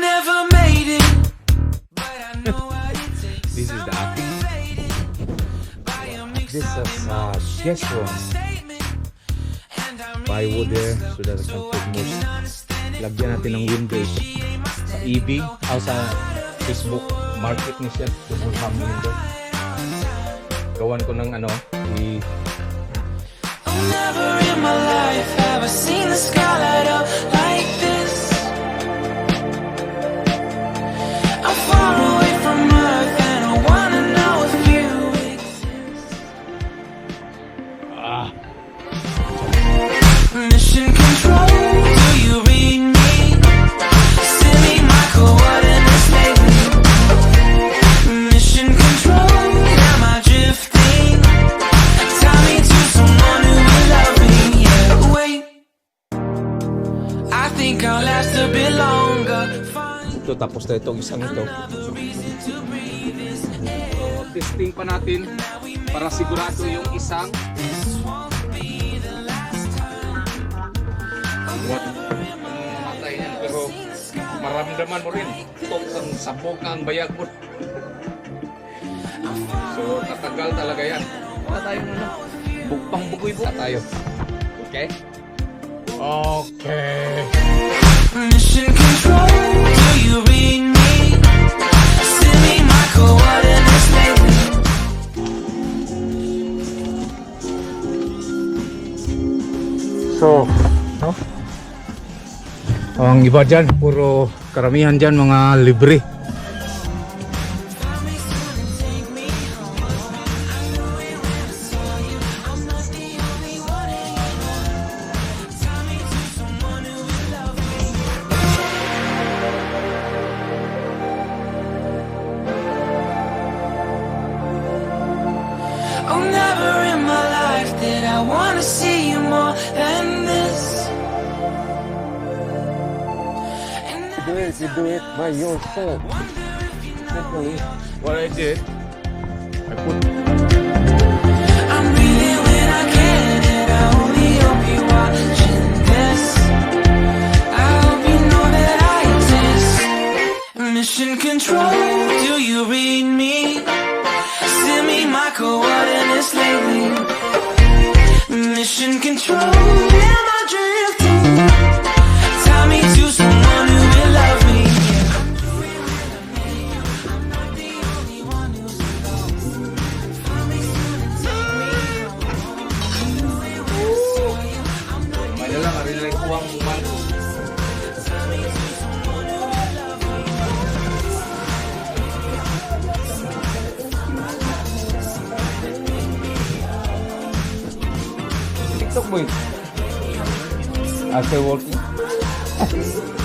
never made it, but I know what it takes. This is the attic. This is guest room. Plywood there so that I can put more. Lagyan natin ng window sa EB o sa Facebook market ni siya. Tumulham window. Gawan ko ng ano Oh, never in my life have I seen the sky light up like this. I'm far away from Earth and I wanna know if you exist. Mission control, do you read me? Send me my coordinates lately. Mission control, am I drifting? Tie me to someone who will love me. Yeah, wait, I think I'll last a bit longer. Find ito. Tapos na itong isang ito. another reason to breathe this air. So, testing pa natin para sigurado yung isang matay yan, pero maramdaman mo rin itong sabog ang bayag mo. So tatagal talaga yan. Wala tayong ano, bukpang bukoy po tayo. Okay? Okay. Mission control, do you read me? Send me my coordinates lately. So, no? Ang iba dyan, puro karamihan dyan mga libre. Oh, never in my life did I wanna see you more than this. And You do it by yourself. Simply. What I did, I put I'm breathing when I can, and I only hope you're watching this. I hope you know that I exist. Mission control, do you read me? Send me my coordinates lately. Mission control, am I drifting? Tie me to someone who will love me. I'm not the only one who's alone. Find me soon and take me home. may lang, arinig ko ang man. TikTok boy. After working.